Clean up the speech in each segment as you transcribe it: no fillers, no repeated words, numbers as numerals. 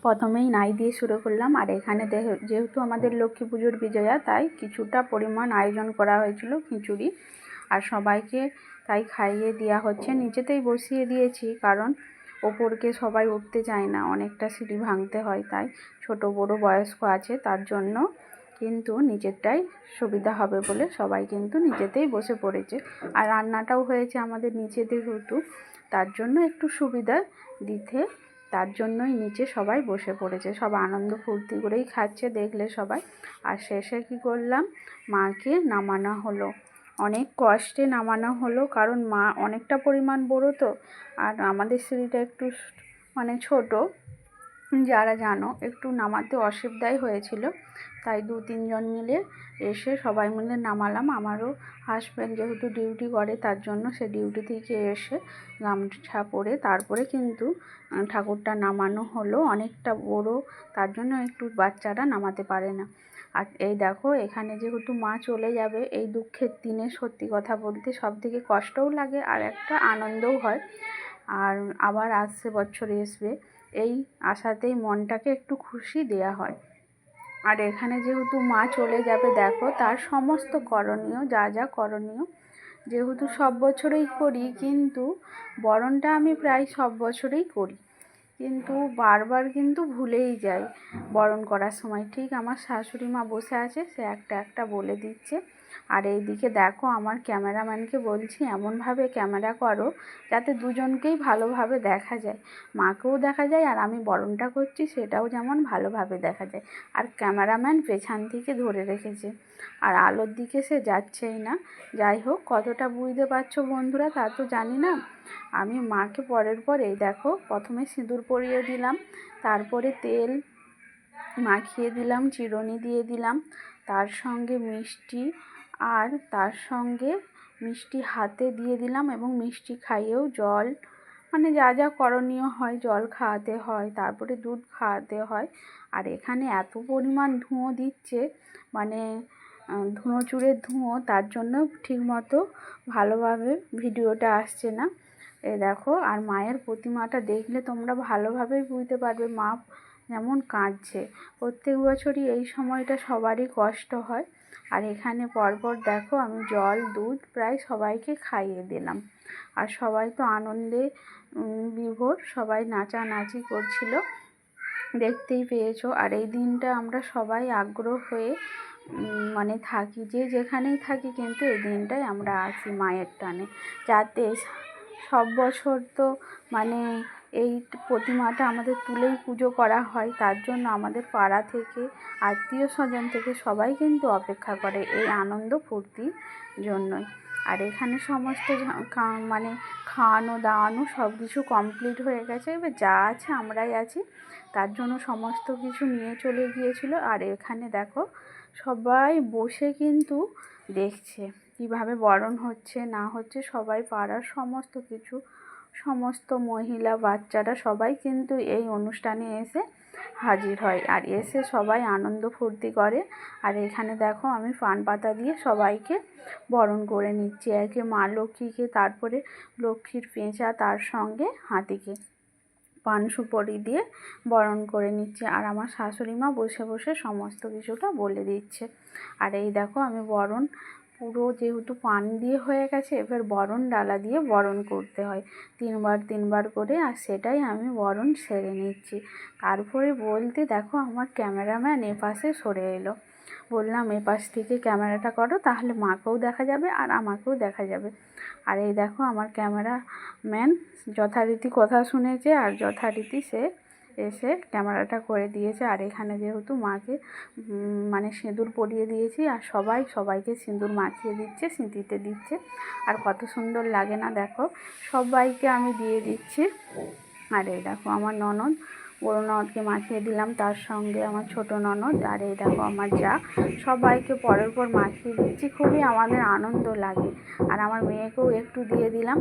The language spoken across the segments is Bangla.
প্রথমেই নাই দিয়ে শুরু করলাম। আর এখানে যেহেতু আমাদের লক্ষ্মী পুজোর বিজয়া, তাই কিছুটা পরিমাণ আয়োজন করা হয়েছিল খিচুড়ি, আর সবাইকে তাই খাইয়ে দেওয়া হচ্ছে। নিচেতেই বসিয়ে দিয়েছি, কারণ ওপরকে সবাই উঠতে চায় না, অনেকটা সিঁড়ি ভাঙতে হয়, তাই ছোট বড় বয়স্ক আছে, তার জন্য কিন্তু নিচেরটাই সুবিধা হবে বলে সবাই কিন্তু নিচেতেই বসে পড়েছে। আর রান্নাটাও হয়েছে আমাদের নিচেতে যেহেতু, তার জন্য একটু সুবিধা দিতে, তার জন্যই নিচে সবাই বসে পড়েছে। সব আনন্দ ফুর্তি করেই খাচ্ছে দেখলে সবাই। আর শেষে কী করলাম, মাকে নামানো হলো, অনেক কষ্টে নামানো হলো, কারণ মা অনেকটা পরিমাণ বড় তো, আর আমাদের সিঁড়িটা একটু মানে ছোট, যারা জানো একটু নামাতে অসুবিধাই হয়েছিল, তাই 2-3 জন মিলে এসে সবাই মিলে নামালাম। আমারও হাজব্যান্ড যেহেতু ডিউটি করে, তার জন্য সে ডিউটি থেকে এসে গামছা পরে তারপরে কিন্তু ঠাকুরটা নামানো হলো। অনেকটা বড়, তার জন্য একটু বাচ্চারা নামাতে পারে না। আর এই দেখো, এখানে যেহেতু মা চলে যাবে এই দুঃখের দিনে, সত্যি কথা বলতে সবথেকে কষ্টও লাগে আর একটা আনন্দও হয়। আর আবার আসছে বছর আসবে, এই আশাতেই মনটাকে একটু খুশি দেয়া হয়। আর এখানে যেহেতু মা চলে যাবে, দেখো তার সমস্ত করণীয়, যা যা করণীয়, যেহেতু সব বছরেই করি, কিন্তু বরণটা আমি প্রায় সব বছরেই করি, কিন্তু বারবার কিন্তু ভুলেই যাই বরণ করার সময়। ঠিক আমার শাশুড়ি মা বসে আছে, সে একটা একটা বলে দিচ্ছে। আর এইদিকে দেখো, আমার ক্যামেরাম্যানকে বলছি এমনভাবে ক্যামেরা করো যাতে দুজনকেই ভালোভাবে দেখা যায়, মাকেও দেখা যায় আর আমি বরণটা করছি সেটাও যেমন ভালোভাবে দেখা যায়। আর ক্যামেরাম্যান পেছন থেকে ধরে রেখেছে, আর আলোর দিকে সে যাচ্ছেই না। যাই হোক, কতটা বুঝতে পারছো বন্ধুরা তা তো জানি না। আমি মাকে পরের পর এই দেখো, প্রথমে সিঁদুর পরিয়ে দিলাম, তারপরে তেল মাখিয়ে দিলাম, চিরুনি দিয়ে দিলাম, তার সঙ্গে মিষ্টি, আর তার সঙ্গে মিষ্টি হাতে দিয়ে দিলাম, এবং মিষ্টি খাইয়েও জল, মানে যা যা করণীয় হয়, জল খাওয়াতে হয়, তারপরে দুধ খাওয়াতে হয়। আর এখানে এত পরিমাণ ধুঁয়ো দিচ্ছে, মানে ধুঁয়ো চুরের ধুঁয়ো, তার জন্য ঠিকমতো ভালোভাবে ভিডিওটা আসছে না। এই দেখো, আর মায়ের প্রতিমাটা দেখলে তোমরা ভালোভাবেই বুঝতে পারবে মা যেমন কাঁদছে। প্রত্যেক বছরই এই সময়টা সবারই কষ্ট হয়। আর এখানে পরপর দেখো, আমি জল দুধ প্রায় সবাইকে খাইয়ে দিলাম। আর সবাই তো আনন্দে বিভোর, সবাই নাচানাচি করছিল, দেখতেই পেয়েছো। আর এই দিনটা আমরা সবাই আগ্রহ হয়ে মানে থাকি, যে যেখানেই থাকি, কিন্তু এই দিনটায় আমরা আসি মায়ের টানে, যাতে সব বছর তো মানে এই প্রতিমাটা আমাদের তুলেই পুজো করা হয়, তার জন্য আমাদের পাড়া থেকে, আত্মীয় স্বজন থেকে সবাই কিন্তু অপেক্ষা করে এই আনন্দ ফুর্তির জন্যই। আর এখানে সমস্ত মানে খাওয়ানো দাওয়ানো সব কিছু কমপ্লিট হয়ে গেছে, এবার যা আছে আমরাই আছি, তার জন্য সমস্ত কিছু নিয়ে চলে গিয়েছিলো। আর এখানে দেখো, সবাই বসে কিন্তু দেখছে কীভাবে বরণ হচ্ছে না হচ্ছে, সবাই পাড়ার সমস্ত কিছু, সমস্ত মহিলা বাচ্চারা সবাই কিন্তু এই অনুষ্ঠানে এসে হাজির হয়, আর এসে সবাই আনন্দ ফুর্তি করে। আর এখানে দেখো, আমি পান পাতা দিয়ে সবাইকে বরণ করে নিচ্ছি, একে মা লক্ষ্মীকে, তারপরে লক্ষ্মীর পেঁচা, তার সঙ্গে হাতিকে পান সুপারি দিয়ে বরণ করে নিচ্ছে। আর আমার শাশুড়ি মা বসে বসে সমস্ত কিছুটা বলে দিচ্ছে। আর এই দেখো, আমি বরণ পুরো যেহেতু পান দিয়ে হয়ে গেছে, এবার বরণ ডালা দিয়ে বরণ করতে হয় 3বার করে, আর সেটাই আমি বরণ সেরে নিচ্ছি। তারপরে বলতে দেখো, আমার ক্যামেরাম্যান এপাশে সরে এলো, বললাম এপাশ থেকে ক্যামেরাটা করো, তাহলে মাকেও দেখা যাবে আর আমাকেও দেখা যাবে। আর এই দেখো, আমার ক্যামেরাম্যান যথারীতি কথা শুনেছে, আর যথারীতি সে এসে ক্যামেরাটা করে দিয়েছে। আর এখানে যেহেতু মাকে মানে সিঁদুর পরিয়ে দিয়েছি, আর সবাইকে সিঁদুর মাখিয়ে দিচ্ছে, সিঁথিতে দিচ্ছে, আর কত সুন্দর লাগে না দেখো, সবাইকে আমি দিয়ে দিচ্ছি। আর এই দেখো, আমার ননদ, বড় ননদকে মাখিয়ে দিলাম, তার সঙ্গে আমার ছোট ননদ, আর এই দেখো আমার যা, সবাইকে পরের পর মাখিয়ে দিচ্ছি, খুবই আমাদের আনন্দ লাগে। আর আমার মেয়েকেও একটু দিয়ে দিলাম।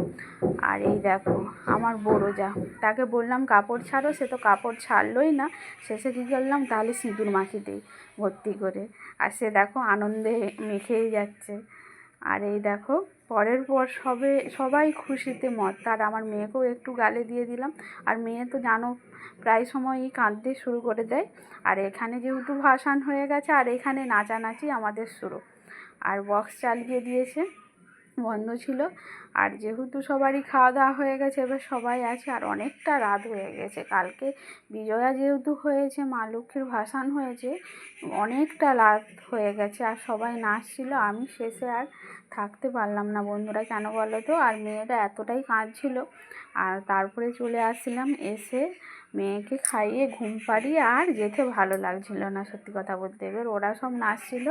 আর এই দেখো, আমার বড় যা, তাকে বললাম কাপড় ছাড়ো, সে তো কাপড় ছাড়লোই না, শেষে কী করলাম, তাহলে সিঁদুর মাখিয়ে দিই ভর্তি করে, আর সে দেখো আনন্দে মেখেই যাচ্ছে। আর এই দেখো, পরের পর সবাই খুশিতে মত্ত। আর আমার মেয়েকেও একটু গালে দিয়ে দিলাম। আর মেয়ে তো জানো প্রায় সময়ই কাঁদতে শুরু করে দেয়। আর এখানে যেহেতু ভাসান হয়ে গেছে আর এখানে নাচানাচি আমাদের শুরু। আর বক্স চালিয়ে দিয়েছে, বন্ধ ছিল। আর যেহেতু সবারই খাওয়া দাওয়া হয়ে গেছে, এবার সবাই আছে। আর অনেকটা রাত হয়ে গেছে, কালকে বিজয়া যেহেতু হয়েছে, মা লক্ষ্মীর ভাসান হয়েছে, অনেকটা রাত হয়ে গেছে। আর সবাই নাচছিল, আমি শেষে আর থাকতে পারলাম না বন্ধুরা, কেন বলো তো। আর মেয়েটা এতটাই কাঁদছিল। আর তারপরে চলে আসছিলাম, এসে মেয়েকে খাইয়ে ঘুম পাড়িয়ে আর যেতে ভালো লাগছিল না সত্যি কথা বলতে। এবার ওরা সব নাচছিল।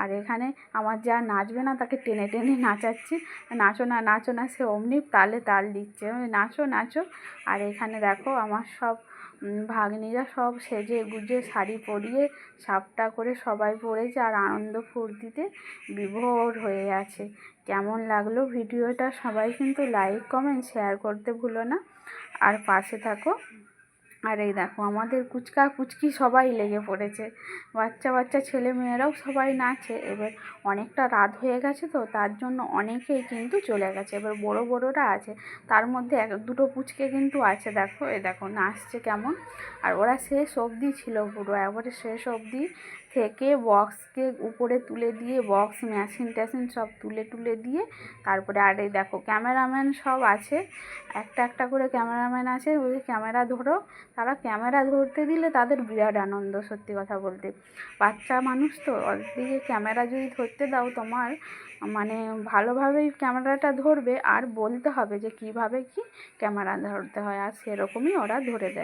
আর এখানে আমার যা নাচবে না তাকে টেনে টেনে নাচাচ্ছি, নাচো না নাচো না, সে অমনি তালে তাল দিচ্ছে, নাচো নাচো। আর এখানে দেখো আমার সব ভাগ্নিরা সব সেজে গুজে শাড়ি পরিয়ে সাপটা করে সবাই পরেছে আর আনন্দ ফুর্তিতে বিভোর হয়ে আছে। কেমন লাগলো ভিডিওটা সবাই কিন্তু লাইক কমেন্ট শেয়ার করতে ভুলো না, আর পাশে থাকো। আর এই দেখো আমাদের কুচকা কুচকি সবাই লেগে পড়েছে, বাচ্চা বাচ্চা ছেলে মেয়েরাও সবাই নাচে। এবার অনেকটা রাত হয়ে গেছে তো, তার জন্য অনেকেই কিন্তু চলে গেছে। এবার বড় বড়রা আছে, তার মধ্যে দুটো পুচকে কিন্তু আছে, দেখো এই দেখো নাচছে কেমন। আর ওরা শেষ অবধি ছিল, পুরো একবারে শেষ অবধি থেকে বক্সকে উপরে তুলে দিয়ে, বক্স মেশিন ট্যাশিন সব তুলে দিয়ে তারপরে। আর এই দেখো ক্যামেরাম্যান সব আছে, একটা একটা করে ক্যামেরাম্যান আছে, ওই ক্যামেরা ধরো। তারা ক্যামেরা ধরতে দিলে তাদের বিরাট আনন্দ সত্যি কথা বলতে। বাচ্চা মানুষ তো, ওদিকে ক্যামেরা যদি ধরতে দাও তোমার মানে ভালোভাবেই ক্যামেরাটা ধরবে, আর বলতে হবে যে কিভাবে কি ক্যামেরা ধরতে হয়, আর সেরকমই ওরা ধরে দেয়।